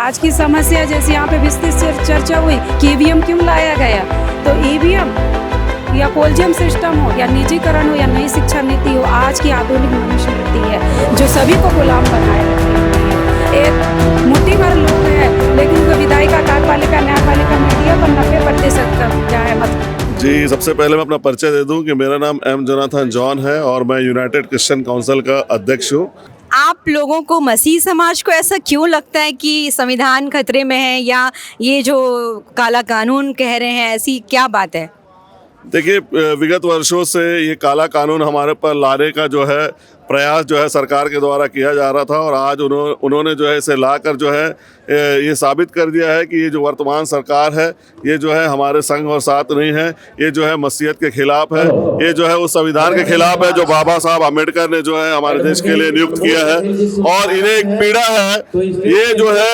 आज की समस्या जैसे यहाँ पे विस्तृत चर्चा हुई कि ईवीएम क्यों लाया गया, तो ईवीएम या कोलजियम सिस्टम हो या निजीकरण हो या नई शिक्षा नीति हो, आज की आधुनिक मनुस्मृति है जो सभी को गुलाम बनाए रखी हुई है। एक मुट्ठी भर लोग हैं, लेकिन विधायिका, कार्यपालिका, न्यायपालिका, मीडिया पर 90% कब्जा है। जी, सबसे पहले मैं अपना परिचय दे दूं कि मेरा नाम एम जोनाथन जॉन है और मैं यूनाइटेड क्रिश्चियन काउंसिल का अध्यक्ष हूँ। आप लोगों को, मसीह समाज को ऐसा क्यों लगता है कि संविधान खतरे में है या ये जो काला कानून कह रहे हैं, ऐसी क्या बात है? देखिए, विगत वर्षों से ये काला कानून हमारे पर लाने का जो है प्रयास जो है सरकार के द्वारा किया जा रहा था और आज उन्होंने जो है इसे लाकर जो है ये साबित कर दिया है कि ये जो वर्तमान सरकार है ये जो है हमारे संग और साथ नहीं है, ये जो है मसीहत के खिलाफ है, ये जो है उस संविधान के खिलाफ है जो बाबा साहब अम्बेडकर ने जो है हमारे देश के लिए नियुक्त किया है। और इन्हें एक पीड़ा है, ये जो है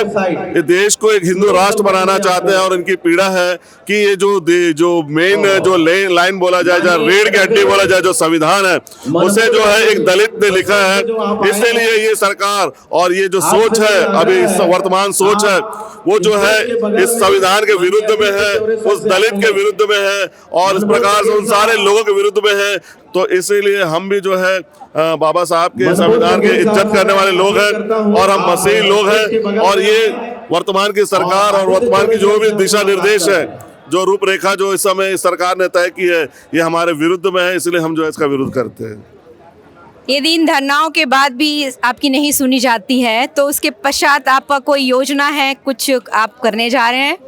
ये देश को एक हिंदू राष्ट्र बनाना चाहते हैं और इनकी पीड़ा है कि ये जो मेन जो लाइन बोला जाए, जहाँ रीढ़ की हड्डी बोला जाए, जो संविधान है उसे जो है एक दलित ने लिखा है। इसलिए ये सरकार और ये जो सोच है, अभी वर्तमान सोच है, वो जो है इस संविधान के विरुद्ध में है, उस दलित के विरुद्ध में है और इस प्रकार से उन सारे लोगों के विरुद्ध में है। तो इसीलिए हम भी जो है बाबा साहब के संविधान की इज्जत करने वाले लोग हैं और हम मसीही लोग हैं और ये वर्तमान की सरकार और वर्तमान की जो भी दिशा निर्देश है, जो रूपरेखा जो इस समय इस सरकार ने तय की है, ये हमारे विरुद्ध में है, इसलिए हम जो है इसका विरोध करते हैं। यदि इन धरनाओं के बाद भी आपकी नहीं सुनी जाती है तो उसके पश्चात आपका कोई योजना है, कुछ आप करने जा रहे हैं?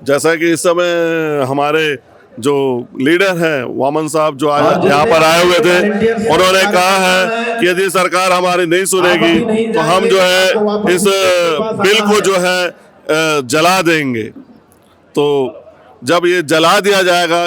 जैसा कि इस समय हमारे जो लीडर हैं वामन साहब जो आज यहाँ पर आए हुए थे, उन्होंने कहा है कि यदि सरकार हमारी नहीं सुनेगी तो हम जो है इस बिल को जो है जला देंगे। तो जब ये जला दिया जाएगा,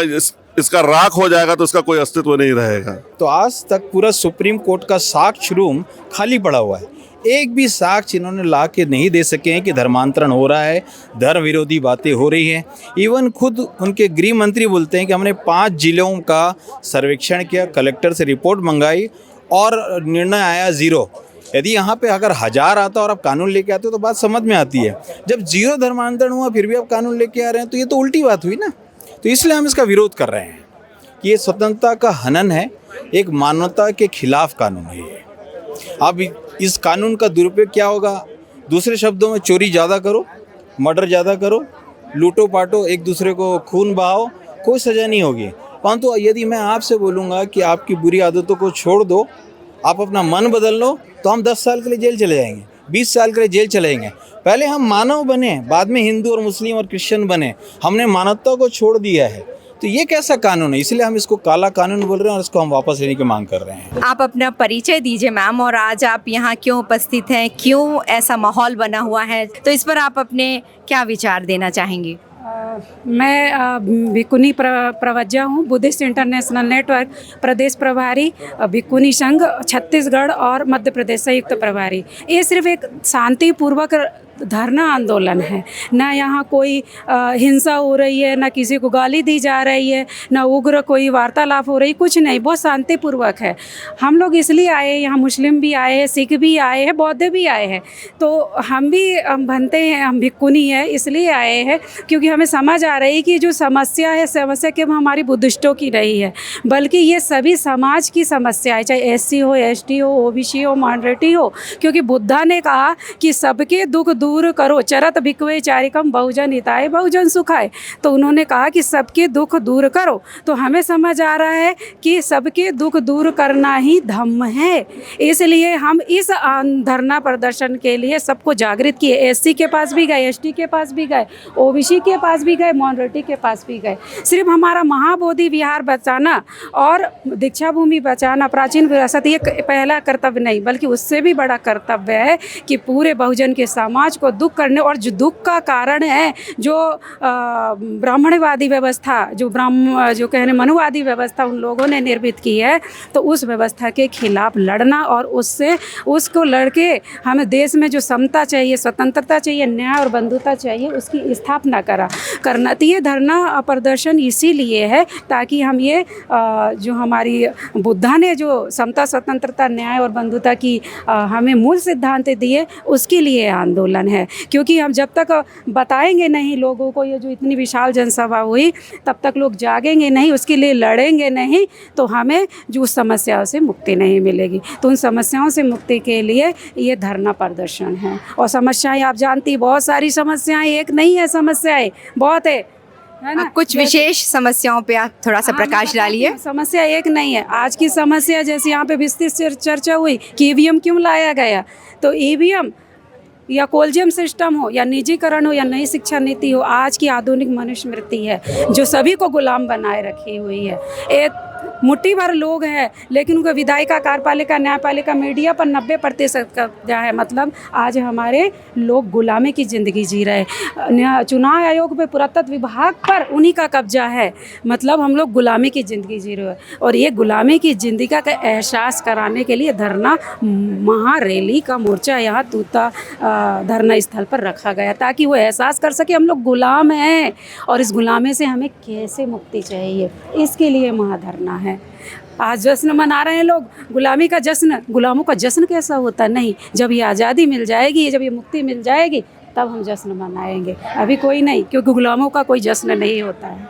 इसका राख हो जाएगा, तो इसका कोई अस्तित्व नहीं रहेगा। तो आज तक पूरा सुप्रीम कोर्ट का साक्ष्य रूम खाली पड़ा हुआ है, एक भी साक्ष्य इन्होंने ला के नहीं दे सके हैं कि धर्मांतरण हो रहा है, धर्म विरोधी बातें हो रही हैं। इवन खुद उनके गृह मंत्री बोलते हैं कि हमने 5 जिलों का सर्वेक्षण किया, कलेक्टर से रिपोर्ट मंगाई और निर्णय आया 0। यदि यहाँ पे अगर 1000 आता और आप कानून लेके आते हो तो बात समझ में आती है। जब 0 धर्मांतरण हुआ फिर भी आप कानून लेके आ रहे हैं तो ये तो उल्टी बात हुई ना। तो इसलिए हम इसका विरोध कर रहे हैं कि ये स्वतंत्रता का हनन है, एक मानवता के खिलाफ कानून है ये। अब इस कानून का दुरुपयोग क्या होगा? दूसरे शब्दों में चोरी ज़्यादा करो, मर्डर ज़्यादा करो, लूटो पाटो, एक दूसरे को खून बहाओ, कोई सज़ा नहीं होगी। परंतु यदि मैं आपसे बोलूँगा कि आपकी बुरी आदतों को छोड़ दो, आप अपना मन बदल लो, तो हम 10 साल के लिए जेल चले जाएंगे, 20 साल के लिए जेल चले जाएंगे। पहले हम मानव बने, बाद में हिंदू और मुस्लिम और क्रिश्चियन बने। हमने मानवता को छोड़ दिया है, तो ये कैसा कानून है? इसलिए हम इसको काला कानून बोल रहे हैं और इसको हम वापस लेने की मांग कर रहे हैं। आप अपना परिचय दीजिए मैम, और आज आप यहाँ क्यों उपस्थित हैं, क्यों ऐसा माहौल बना हुआ है, तो इस पर आप अपने क्या विचार देना चाहेंगी? मैं भिक्खुनी प्रवक्ता हूँ, बुद्धिस्ट इंटरनेशनल नेटवर्क प्रदेश प्रभारी, भिक्खुनी संघ छत्तीसगढ़ और मध्य प्रदेश संयुक्त प्रभारी। ये सिर्फ एक शांतिपूर्वक धरना आंदोलन है, ना यहाँ कोई हिंसा हो रही है, ना किसी को गाली दी जा रही है, ना उग्र कोई वार्तालाप हो रही, कुछ नहीं, बहुत शांतिपूर्वक है। हम लोग इसलिए आए, यहाँ मुस्लिम भी आए हैं, सिख भी आए हैं, बौद्ध भी आए हैं, तो हम बनते हैं, हम भिक्खुनी है इसलिए आए हैं क्योंकि हमें समझ आ रही है कि जो समस्या है, समस्या केवल हमारी बुद्धिस्टों की नहीं है, बल्कि ये सभी समाज की समस्या है, चाहे SC हो, ST हो, OBC हो, माइनॉरिटी हो, क्योंकि बुद्धा ने कहा कि सबके दुख दूर करो, चरत भिक्खवे चारिकम बहुजन हिताय बहुजन सुखाय। तो उन्होंने कहा कि सबके दुख दूर करो, तो हमें समझ आ रहा है कि सबके दुख दूर करना ही धम्म है। इसलिए हम इस धरना प्रदर्शन के लिए सबको जागृत किए। SC के पास भी गए, ST के पास भी गए, OBC के पास भी गए, माइनॉरिटी के पास भी गए। सिर्फ हमारा महाबोधि विहार बचाना और दीक्षा भूमि बचाना, प्राचीन विरासत, ये पहला कर्तव्य नहीं, बल्कि उससे भी बड़ा कर्तव्य है कि पूरे बहुजन के समाज को दुख करने, और जो दुख का कारण है जो ब्राह्मणवादी व्यवस्था, जो कहने मनुवादी व्यवस्था उन लोगों ने निर्मित की है, तो उस व्यवस्था के खिलाफ लड़ना और उसको लड़के हमें देश में जो समता चाहिए, स्वतंत्रता चाहिए, न्याय और बंधुता चाहिए, उसकी स्थापना करना। तो ये धरना प्रदर्शन इसीलिए है ताकि हम ये जो हमारी बुद्धा ने जो समता, स्वतंत्रता, न्याय और बंधुता की हमें मूल सिद्धांत दिए, उसके लिए आंदोलन प्रदर्शन है, क्योंकि हम जब तक बताएंगे नहीं लोगों को, ये जो इतनी विशाल जनसभा हुई, तब तक लोग जागेंगे नहीं, उसके लिए लड़ेंगे नहीं, तो हमें जो उस समस्याओं से मुक्ति नहीं मिलेगी। तो उन समस्याओं से मुक्ति के लिए ये धरना प्रदर्शन है। और समस्याएं आप जानती, बहुत सारी समस्याएं, एक नहीं है, समस्याएं बहुत है ना। कुछ विशेष समस्याओं पे आप थोड़ा सा प्रकाश डालिए। समस्या एक नहीं है। आज की समस्या जैसे यहाँ पे विस्तृत चर्चा हुई कि ईवीएम क्यों लाया गया, तो ईवीएम या कोलजियम सिस्टम हो या निजीकरण हो या नई शिक्षा नीति हो, आज की आधुनिक मनुस्मृति है जो सभी को गुलाम बनाए रखी हुई है। एक मुट्ठी भर लोग हैं, लेकिन उनका विधायिका, कार्यपालिका, न्यायपालिका, मीडिया पर 90% कब्जा है। मतलब आज हमारे लोग गुलामी की ज़िंदगी जी रहे हैं। चुनाव आयोग पे, पुरातत्व विभाग पर उन्हीं का कब्जा है। मतलब हम लोग गुलामी की ज़िंदगी जी रहे हैं। और ये गुलामी की ज़िंदगी का एहसास कराने के लिए धरना महारैली का मोर्चा यहाँ तूता धरना स्थल पर रखा गया, ताकि वो एहसास कर सके हम लोग गुलाम हैं और इस गुलामी से हमें कैसे मुक्ति चाहिए। इसके लिए महाधरना है। आज जश्न मना रहे हैं लोग, गुलामी का जश्न। गुलामों का जश्न कैसा होता? नहीं, जब ये आज़ादी मिल जाएगी, जब ये मुक्ति मिल जाएगी, तब हम जश्न मनाएंगे। अभी कोई नहीं, क्योंकि गुलामों का कोई जश्न नहीं होता है।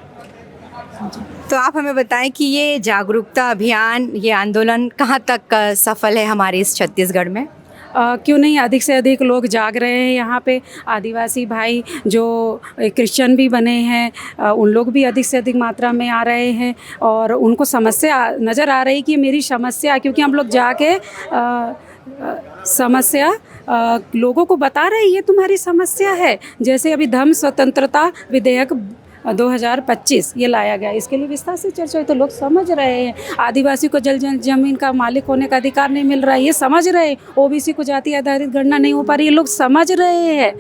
तो आप हमें बताएं कि ये जागरूकता अभियान, ये आंदोलन कहाँ तक सफल है हमारे इस छत्तीसगढ़ में? क्यों नहीं, अधिक से अधिक लोग जाग रहे हैं। यहाँ पे आदिवासी भाई जो क्रिश्चियन भी बने हैं, उन लोग भी अधिक से अधिक मात्रा में आ रहे हैं और उनको समस्या नज़र आ रही कि मेरी समस्या, क्योंकि हम लोग जाके समस्या लोगों को बता रहे हैं, ये तुम्हारी समस्या है। जैसे अभी धर्म स्वतंत्रता विधेयक 2025 ये लाया गया, इसके लिए विस्तार से चर्चा हुई, तो लोग समझ रहे हैं। आदिवासी को जमीन का मालिक होने का अधिकार नहीं मिल रहा है, ये समझ रहे हैं। ओबीसी को जाति आधारित गणना नहीं हो पा रही, ये लोग समझ रहे हैं।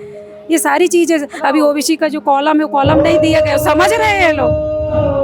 ये सारी चीज़ें, अभी ओबीसी का जो कॉलम है, वो कॉलम नहीं दिया गया, समझ रहे हैं लोग।